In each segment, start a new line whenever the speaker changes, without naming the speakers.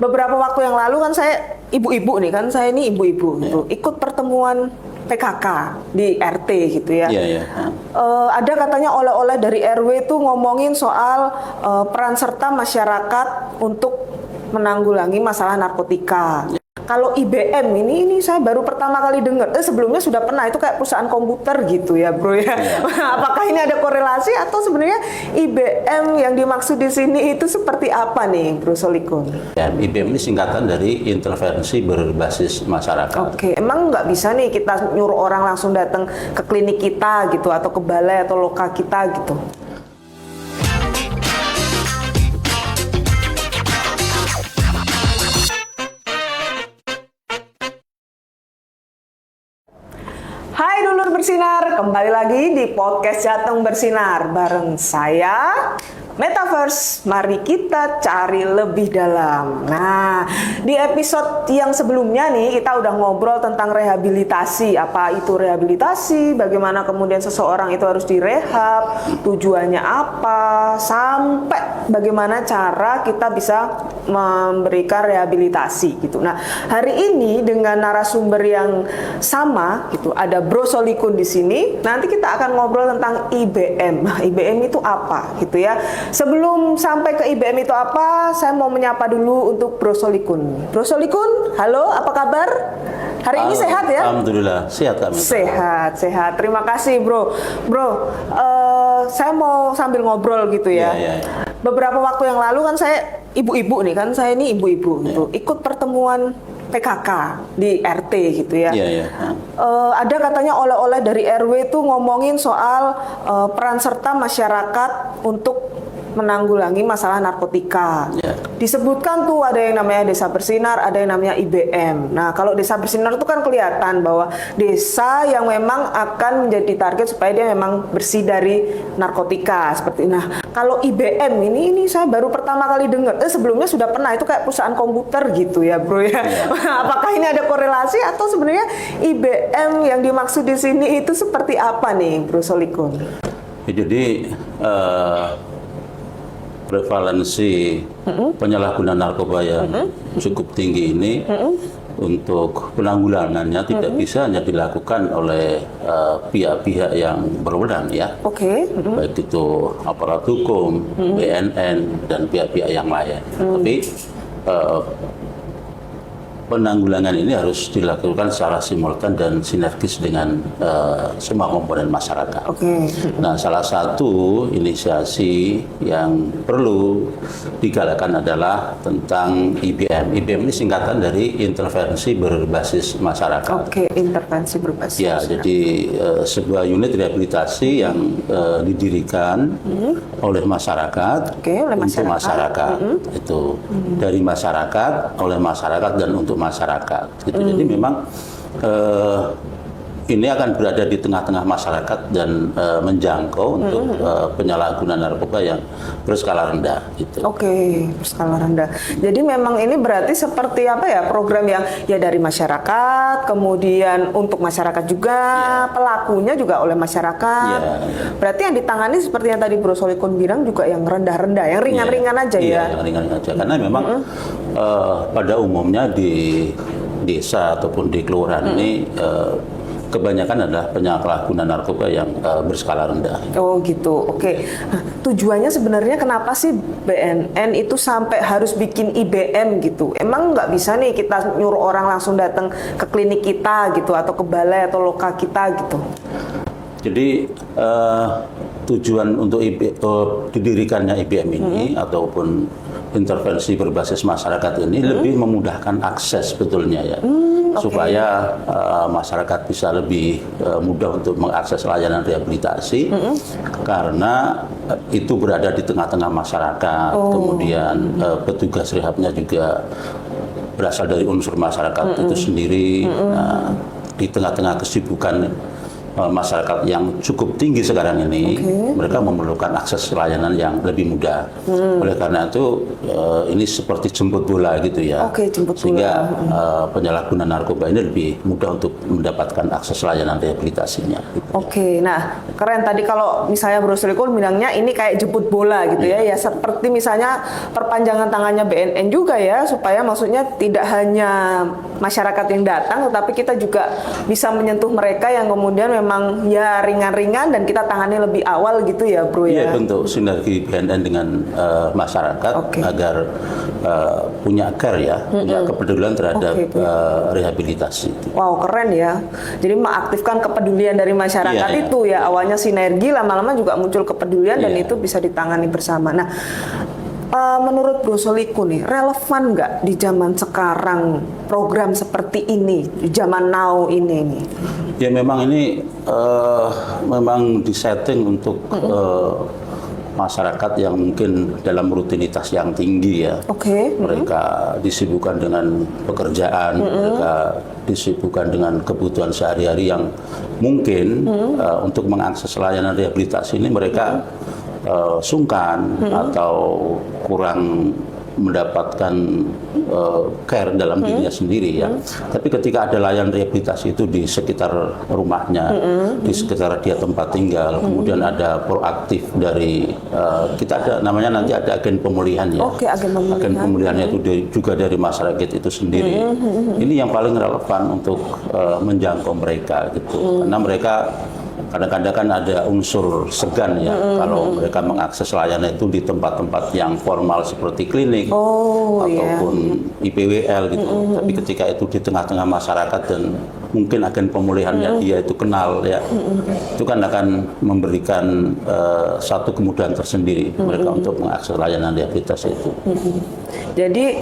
beberapa waktu yang lalu kan saya ibu-ibu nih kan, saya ini ibu-ibu gitu, ikut pertemuan PKK di RT gitu ya. Ada katanya oleh-oleh dari RW tuh ngomongin soal peran serta masyarakat untuk menanggulangi masalah narkotika. Kalau IBM ini saya baru pertama kali dengar. Sebelumnya sudah pernah, itu kayak perusahaan komputer gitu ya, bro ya. Apakah ini ada korelasi atau sebenarnya IBM yang dimaksud di sini itu seperti apa nih, Bro Solikun?
Ya, IBM ini singkatan dari intervensi berbasis masyarakat.
Oke, emang nggak bisa nih kita nyuruh orang langsung datang ke klinik kita gitu atau ke balai atau loka kita gitu? Hai Dulur Bersinar, kembali lagi di podcast Jateng Bersinar bareng saya Metaverse. Mari kita cari lebih dalam. Nah, di episode yang sebelumnya nih kita udah ngobrol tentang rehabilitasi. Apa itu rehabilitasi? Bagaimana kemudian seseorang itu harus direhab? Tujuannya apa? Sampai bagaimana cara kita bisa memberikan rehabilitasi gitu. Nah, hari ini dengan narasumber yang sama gitu, ada Bro Solikun di sini. Nanti kita akan ngobrol tentang IBM. Nah, IBM itu apa gitu ya. Sebelum sampai ke IBM itu apa, saya mau menyapa dulu untuk Bro Solikun. Bro Solikun, halo, apa kabar? Hari ini sehat ya?
Alhamdulillah, sehat kami.
Sehat. Terima kasih, Bro. Bro, saya mau sambil ngobrol gitu ya. Beberapa waktu yang lalu kan saya ibu-ibu nih kan, saya ini ibu-ibu gitu, ikut pertemuan PKK di RT gitu ya. Ada katanya oleh-oleh dari RW tuh ngomongin soal peran serta masyarakat untuk menanggulangi masalah narkotika. Disebutkan tuh ada yang namanya Desa Bersinar, ada yang namanya IBM. Nah, kalau Desa Bersinar itu kan kelihatan bahwa desa yang memang akan menjadi target supaya dia memang bersih dari narkotika seperti. Nah, kalau IBM ini saya baru pertama kali dengar. Sebelumnya sudah pernah, itu kayak perusahaan komputer gitu ya, bro ya. Apakah ini ada korelasi atau sebenarnya IBM yang dimaksud di sini itu seperti apa nih, Bro Solikun?
Jadi prevalensi penyalahgunaan narkoba yang cukup tinggi ini untuk penanggulangannya tidak bisa hanya dilakukan oleh pihak-pihak yang berwenang ya. Baik itu aparat hukum, BNN dan pihak-pihak yang lain. Tapi penanggulangan ini harus dilakukan secara simultan dan sinergis dengan semua komponen masyarakat. Nah, salah satu inisiasi yang perlu digalakkan adalah tentang IBM. IBM ini singkatan dari intervensi berbasis masyarakat.
Intervensi berbasis.
Ya, jadi sebuah unit rehabilitasi yang didirikan oleh masyarakat, untuk masyarakat. Itu dari masyarakat, oleh masyarakat dan untuk masyarakat. Gitu. Jadi memang ini akan berada di tengah-tengah masyarakat dan menjangkau untuk penyalahgunaan narkoba yang berskala rendah. Gitu.
Berskala rendah. Jadi memang ini berarti seperti apa ya, program yang ya dari masyarakat, kemudian untuk masyarakat juga, pelakunya juga oleh masyarakat. Berarti yang ditangani seperti yang tadi Bro Solikun bilang juga yang rendah-rendah, yang ringan-ringan aja ya.
Yang ringan-ringan aja. Karena memang pada umumnya di desa ataupun di kelurahan ini kebanyakan adalah penyalahgunaan narkoba yang berskala rendah.
Nah, tujuannya sebenarnya kenapa sih BNN itu sampai harus bikin IBM gitu? Emang nggak bisa nih kita nyuruh orang langsung datang ke klinik kita gitu atau ke balai atau loka kita gitu?
Jadi tujuan untuk didirikannya IBM ini ataupun intervensi berbasis masyarakat ini lebih memudahkan akses sebetulnya ya, supaya masyarakat bisa lebih mudah untuk mengakses layanan rehabilitasi karena itu berada di tengah-tengah masyarakat. Kemudian petugas rehabnya juga berasal dari unsur masyarakat itu sendiri. Di tengah-tengah kesibukan masyarakat yang cukup tinggi sekarang ini, mereka memerlukan akses layanan yang lebih mudah. Oleh karena itu ini seperti jemput bola gitu ya.
Jemput
sehingga
bola.
penyalahguna narkoba ini lebih mudah untuk mendapatkan akses layanan rehabilitasinya. Gitu.
Nah keren tadi kalau misalnya Bro Sulikun bilangnya ini kayak jemput bola gitu ya. Ya seperti misalnya perpanjangan tangannya BNN juga ya, supaya maksudnya tidak hanya masyarakat yang datang, tetapi kita juga bisa menyentuh mereka yang kemudian memang ya ringan-ringan dan kita tangani lebih awal gitu ya Bro ya.
Iya, bentuk sinergi BNN dengan masyarakat agar punya care ya, punya kepedulian terhadap rehabilitasi.
Wow, keren ya. Jadi mengaktifkan kepedulian dari masyarakat itu ya. Awalnya sinergi, lama-lama juga muncul kepedulian dan itu bisa ditangani bersama. Nah, menurut Bro Sulikun nih, relevan nggak di zaman sekarang program seperti ini, di zaman now ini nih?
Ya memang ini memang disetting untuk masyarakat yang mungkin dalam rutinitas yang tinggi ya. Mereka disibukkan dengan pekerjaan, mereka disibukkan dengan kebutuhan sehari-hari yang mungkin untuk mengakses layanan rehabilitasi ini mereka sungkan atau kurang mendapatkan care dalam dirinya sendiri ya. Tapi ketika ada layanan rehabilitasi itu di sekitar rumahnya, di sekitar dia tempat tinggal, kemudian ada proaktif dari kita ada namanya nanti ada agen pemulihan ya. Agen pemulihannya itu juga dari masyarakat itu sendiri. Ini yang paling relevan untuk menjangkau mereka gitu. Karena mereka kadang-kadang kan ada unsur segan ya kalau mereka mengakses layanan itu di tempat-tempat yang formal seperti klinik ataupun IPWL gitu. Tapi ketika itu di tengah-tengah masyarakat dan mungkin agen pemulihannya dia itu kenal ya, itu kan akan memberikan satu kemudahan tersendiri mereka untuk mengakses layanan rehabilitasi itu.
Jadi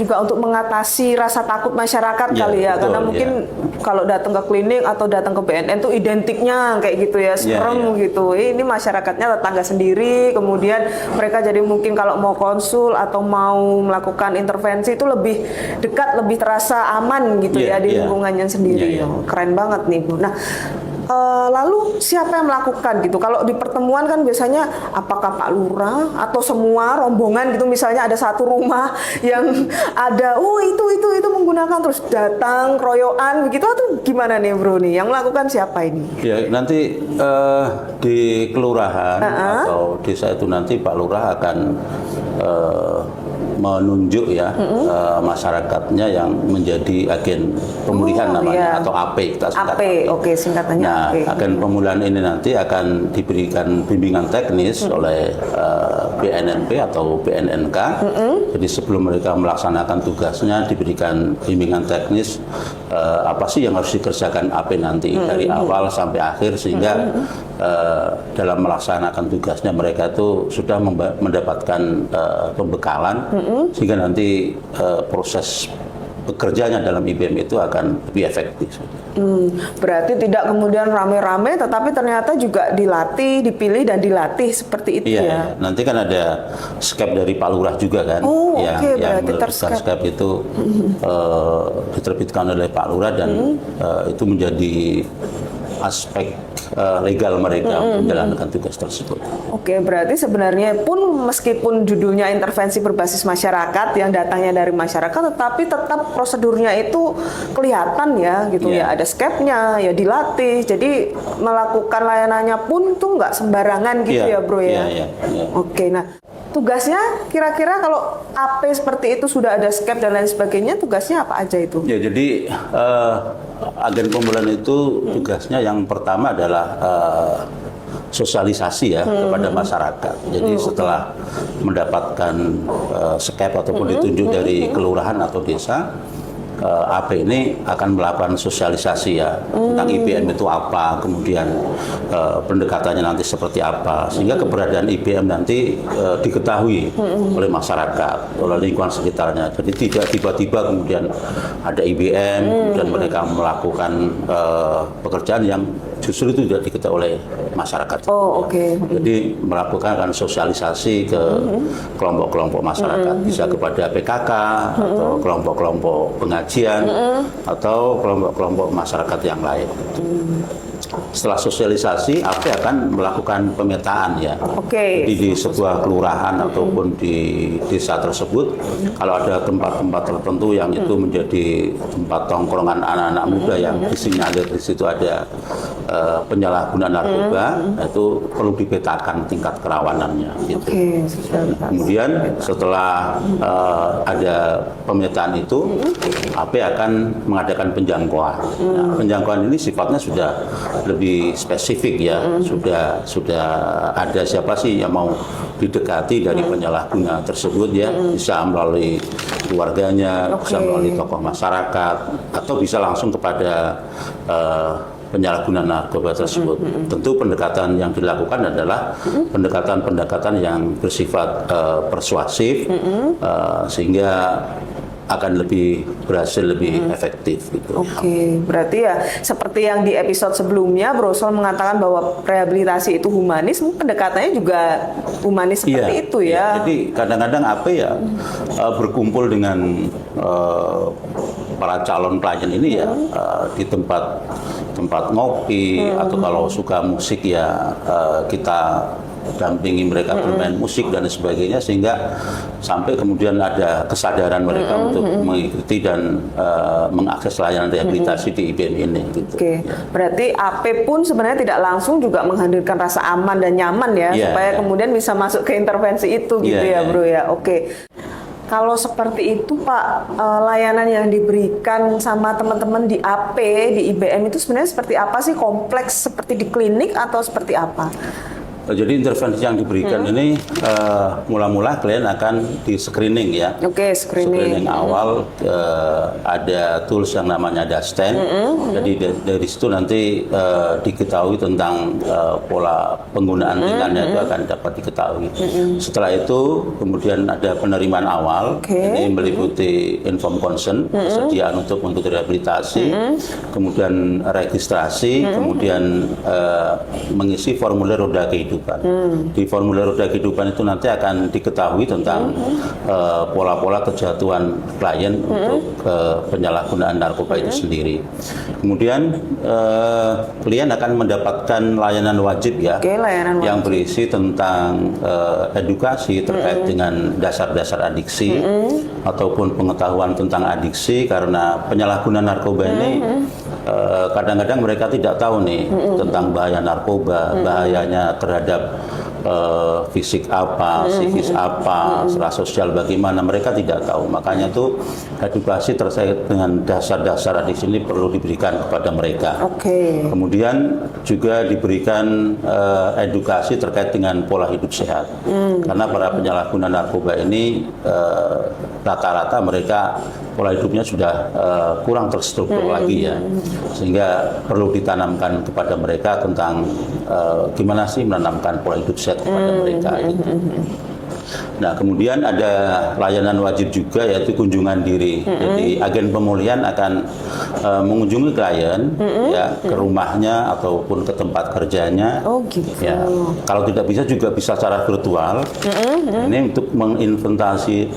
juga untuk mengatasi rasa takut masyarakat kali ya, karena mungkin kalau datang ke klinik atau datang ke BNN tuh identiknya kayak gitu ya, serem gitu. Ini masyarakatnya tetangga sendiri, kemudian mereka jadi mungkin kalau mau konsul atau mau melakukan intervensi itu lebih dekat, lebih terasa aman gitu ya di lingkungannya sendiri. Keren banget nih Bu. Nah, lalu siapa yang melakukan gitu? Kalau di pertemuan kan biasanya apakah Pak Lurah atau semua rombongan gitu, misalnya ada satu rumah yang ada itu menggunakan terus datang royoan begitu, atau gimana nih Bro nih? Yang melakukan siapa ini?
Ya nanti di kelurahan atau desa itu nanti Pak Lurah akan menunjuk ya masyarakatnya yang menjadi agen pemulihan namanya atau AP kita singkat.
Singkatannya
Nah,
AP.
agen pemulihan ini nanti akan diberikan bimbingan teknis oleh BNNP atau BNNK. Jadi sebelum mereka melaksanakan tugasnya diberikan bimbingan teknis apa sih yang harus dikerjakan AP nanti dari awal sampai akhir sehingga dalam melaksanakan tugasnya mereka itu sudah mendapatkan pembekalan sehingga nanti proses bekerjanya dalam IBM itu akan lebih efektif.
Berarti tidak kemudian rame-rame, tetapi ternyata juga dilatih, dipilih dan dilatih seperti itu ya.
Nanti kan ada skep dari Pak Lurah juga kan, yang menerbitkan skep itu diterbitkan oleh Pak Lurah dan itu menjadi aspek legal mereka untuk menjalankan tugas tersebut.
Berarti sebenarnya pun meskipun judulnya intervensi berbasis masyarakat yang datangnya dari masyarakat, tetapi tetap prosedurnya itu kelihatan ya gitu ya, ada skepnya ya, dilatih. Jadi melakukan layanannya pun tuh nggak sembarangan gitu ya Bro ya. Nah tugasnya kira-kira kalau AP seperti itu sudah ada skep dan lain sebagainya, tugasnya apa aja itu?
Ya jadi agen pemulihan itu tugasnya yang pertama adalah sosialisasi ya kepada masyarakat. Jadi setelah mendapatkan skep ataupun ditunjuk dari kelurahan atau desa, AP ini akan melakukan sosialisasi ya tentang IBM itu apa, kemudian pendekatannya nanti seperti apa, sehingga keberadaan IBM nanti diketahui oleh masyarakat, oleh lingkungan sekitarnya. Jadi tidak tiba-tiba kemudian ada IBM, kemudian mereka melakukan pekerjaan yang justru itu tidak diketahui oleh masyarakat.
Oh, oke.
Jadi melakukan sosialisasi ke kelompok-kelompok masyarakat, bisa kepada PKK atau kelompok-kelompok pengajian atau kelompok-kelompok masyarakat yang lain. Setelah sosialisasi, AP akan melakukan pemetaan ya.
Oke.
Jadi di sebuah kelurahan ataupun di desa tersebut, kalau ada tempat-tempat tertentu yang itu menjadi tempat tongkrongan anak-anak muda yang disinyalir di situ ada penyalahgunaan narkoba, itu perlu dipetakan tingkat kerawanannya. Gitu. Kemudian setelah ada pemetaan itu, AP akan mengadakan penjangkauan. Nah, penjangkauan ini sifatnya sudah lebih spesifik ya, sudah ada siapa sih yang mau didekati dari penyalahguna tersebut ya, bisa melalui keluarganya, bisa melalui tokoh masyarakat, atau bisa langsung kepada penyalahguna narkoba tersebut. Tentu pendekatan yang dilakukan adalah pendekatan-pendekatan yang bersifat persuasif, sehingga akan lebih berhasil, lebih efektif gitu.
Oke, berarti ya seperti yang di episode sebelumnya Bro Sol mengatakan bahwa rehabilitasi itu humanis, pendekatannya juga humanis seperti itu ya.
Jadi kadang-kadang apa ya berkumpul dengan para calon klien ini ya di tempat ngopi atau kalau suka musik ya kita dampingi mereka bermain musik dan sebagainya, sehingga sampai kemudian ada kesadaran mereka untuk mengikuti dan mengakses layanan rehabilitasi di IBM ini. Gitu.
Oke, berarti AP pun sebenarnya tidak langsung juga menghadirkan rasa aman dan nyaman ya, supaya kemudian bisa masuk ke intervensi itu gitu ya Bro ya. Oke. Kalau seperti itu Pak, layanan yang diberikan sama teman-teman di AP, di IBM itu sebenarnya seperti apa sih? Kompleks seperti di klinik atau seperti apa?
Jadi intervensi yang diberikan ini mula-mula klien akan di screening ya.
Oke, screening
awal ada tools yang namanya Dasten. Jadi dari situ nanti diketahui tentang pola penggunaan ringannya itu akan dapat diketahui. Setelah itu kemudian ada penerimaan awal. Ini meliputi inform consent, persediaan untuk rehabilitasi, kemudian registrasi, kemudian mengisi formulir roda kehidupan. Di formulir roda kehidupan itu nanti akan diketahui tentang pola-pola kejatuhan klien untuk penyalahgunaan narkoba itu sendiri. Kemudian klien akan mendapatkan layanan wajib ya, yang berisi tentang edukasi terkait dengan dasar-dasar adiksi ataupun pengetahuan tentang adiksi, karena penyalahgunaan narkoba ini kadang-kadang mereka tidak tahu nih tentang bahaya narkoba, bahayanya terhadap fisik apa, psikis apa, secara sosial bagaimana, mereka tidak tahu. Makanya itu edukasi terkait dengan dasar-dasar adiksi ini perlu diberikan kepada mereka. Kemudian juga diberikan edukasi terkait dengan pola hidup sehat. Karena para penyalahguna narkoba ini rata-rata mereka pola hidupnya sudah kurang terstruktur lagi ya, sehingga perlu ditanamkan kepada mereka tentang gimana sih menanamkan pola hidup sehat kepada mereka. Gitu. Nah, kemudian ada layanan wajib juga, yaitu kunjungan diri. Jadi agen pemulihan akan mengunjungi klien ya ke rumahnya ataupun ke tempat kerjanya. Ya, kalau tidak bisa juga bisa secara virtual. Ini untuk menginventarisir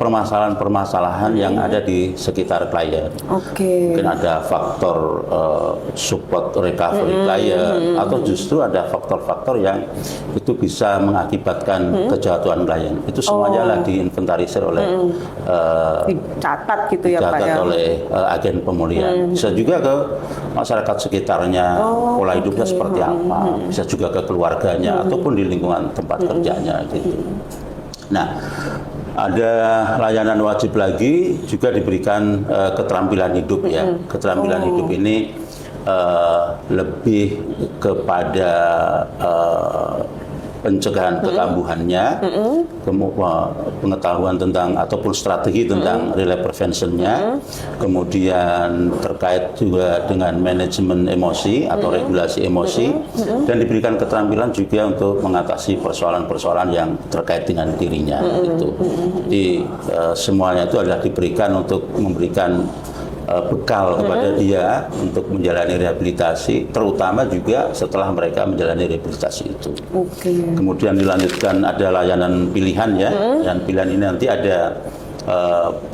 permasalahan-permasalahan yang ada di sekitar klien. Mungkin ada faktor support recovery klien, atau justru ada faktor-faktor yang itu bisa mengakibatkan kejatuhan klien. Itu semuanya lah diinventarisir oleh
dicatat gitu ya Pak ya,
oleh agen pemulihan. Bisa juga ke masyarakat sekitarnya, pola hidupnya seperti apa. Bisa juga ke keluarganya ataupun di lingkungan tempat kerjanya gitu. Nah, ada layanan wajib lagi juga diberikan keterampilan hidup ya. Keterampilan hidup ini lebih kepada pencegahan kekambuhannya, pengetahuan tentang ataupun strategi tentang relapse preventionnya, kemudian terkait juga dengan manajemen emosi atau regulasi emosi, dan diberikan keterampilan juga untuk mengatasi persoalan-persoalan yang terkait dengan dirinya. Gitu. Jadi semuanya itu adalah diberikan untuk memberikan bekal kepada dia untuk menjalani rehabilitasi, terutama juga setelah mereka menjalani rehabilitasi itu. Kemudian dilanjutkan ada layanan pilihan ya, dan pilihan ini nanti ada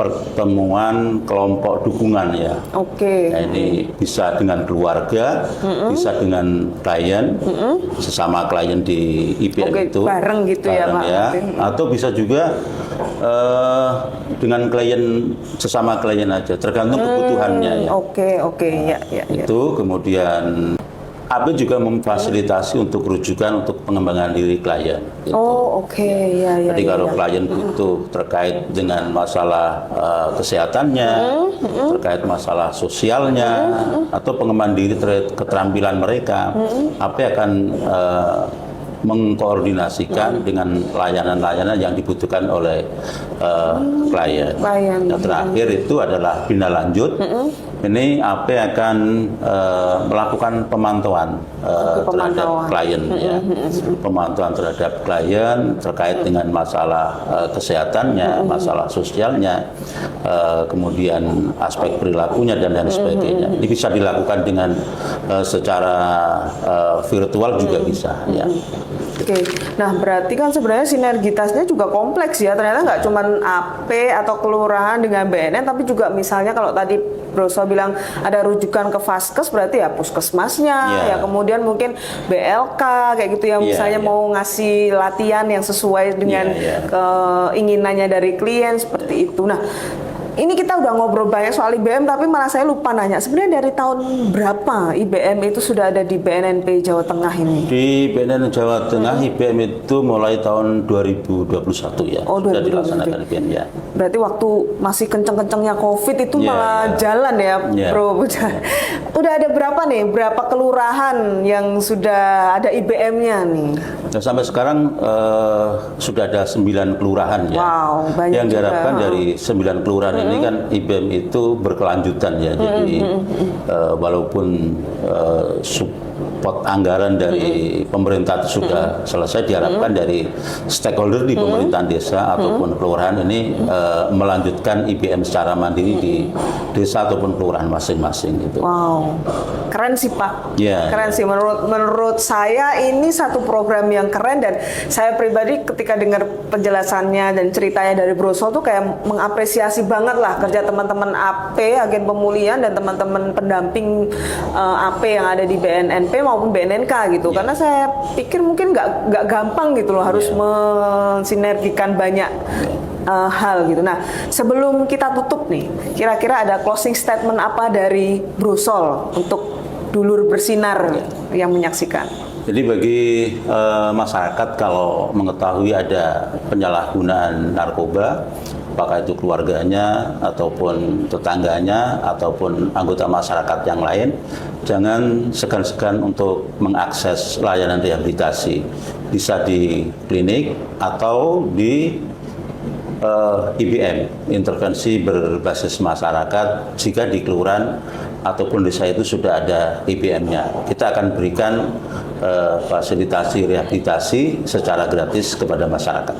pertemuan kelompok dukungan ya. Nah, ini bisa dengan keluarga, bisa dengan klien, sesama klien di IBM itu,
bareng gitu bareng
ya, atau bisa juga dengan klien, sesama klien aja, tergantung kebutuhannya ya. Itu kemudian AB juga memfasilitasi untuk rujukan untuk pengembangan diri klien. Gitu. Jadi kalau klien butuh terkait dengan masalah kesehatannya, terkait masalah sosialnya, atau pengembangan diri terkait keterampilan mereka, AB akan mengkoordinasikan dengan layanan-layanan yang dibutuhkan oleh klien. Yang terakhir itu adalah bina lanjut. Ini AP akan melakukan pemantauan terhadap klien, ya. Pemantauan terhadap klien terkait dengan masalah kesehatannya, masalah sosialnya, kemudian aspek perilakunya dan lain sebagainya. Ini bisa dilakukan dengan secara virtual juga bisa, ya.
Nah berarti kan sebenarnya sinergitasnya juga kompleks ya. Ternyata nggak cuma AP atau kelurahan dengan BNN, tapi juga misalnya kalau tadi Bro Sol bilang ada rujukan ke Vaskes, berarti ya puskesmasnya, ya kemudian mungkin BLK kayak gitu yang misalnya mau ngasih latihan yang sesuai dengan keinginannya dari klien seperti itu. Nah, ini kita udah ngobrol banyak soal IBM, tapi malah saya lupa nanya. Sebenarnya dari tahun berapa IBM itu sudah ada di BNNP Jawa Tengah ini?
Di BNN Jawa Tengah, IBM itu mulai tahun 2021 ya. Sudah dilaksanakan IBM ya.
Berarti waktu masih kenceng-kencengnya COVID itu malah jalan ya, Bro. Udah ada berapa nih? Berapa kelurahan yang sudah ada IBM-nya nih?
Nah, sampai sekarang sudah ada 9 kelurahan ya.
Wow, banyak.
Yang diharapkan dari 9 kelurahan ini kan IBM itu berkelanjutan ya. Jadi walaupun support anggaran dari pemerintah itu sudah selesai, diharapkan dari stakeholder di pemerintahan desa ataupun kelurahan ini melanjutkan IBM secara mandiri di desa ataupun kelurahan masing-masing gitu.
Wow, keren sih Pak. Keren sih menurut saya ini satu program yang keren, dan saya pribadi ketika dengar penjelasannya dan ceritanya dari Bro Sol tuh kayak mengapresiasi banget lah kerja teman-teman AP, agen pemulihan, dan teman-teman pendamping AP yang ada di BNNP maupun BNNK gitu. Karena saya pikir mungkin nggak gampang gitu loh, harus mensinergikan banyak hal gitu. Nah, sebelum kita tutup nih, kira-kira ada closing statement apa dari Bro Sol untuk dulur bersinar yang menyaksikan?
Jadi bagi masyarakat kalau mengetahui ada penyalahgunaan narkoba, apakah itu keluarganya ataupun tetangganya ataupun anggota masyarakat yang lain, jangan segan-segan untuk mengakses layanan rehabilitasi. Bisa di klinik atau di IBM, intervensi berbasis masyarakat. Jika di kelurahan ataupun desa itu sudah ada IBM-nya, kita akan berikan fasilitasi rehabilitasi secara gratis kepada masyarakat.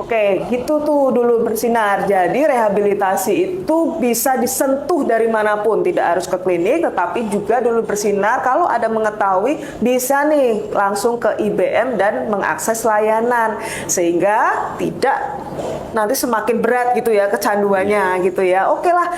Oke, gitu tuh dulu bersinar. Jadi rehabilitasi itu bisa disentuh dari manapun, tidak harus ke klinik, tetapi juga dulu bersinar kalau ada mengetahui bisa nih langsung ke IBM dan mengakses layanan, sehingga tidak nanti semakin berat gitu ya kecanduannya gitu ya. Oke lah,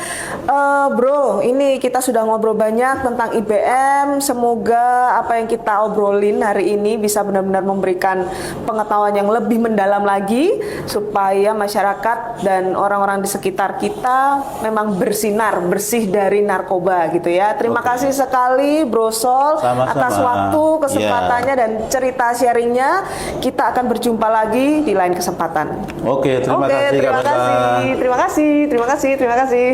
Bro, ini kita sudah ngobrol banyak tentang IBM. Semoga apa yang kita obrolin hari ini bisa benar-benar memberikan pengetahuan yang lebih mendalam lagi, supaya masyarakat dan orang-orang di sekitar kita memang bersinar, bersih dari narkoba gitu ya. Terima kasih sekali Bro Sol atas waktu, kesempatannya dan cerita sharingnya. Kita akan berjumpa lagi di lain kesempatan.
Terima kasih.
Terima kasih.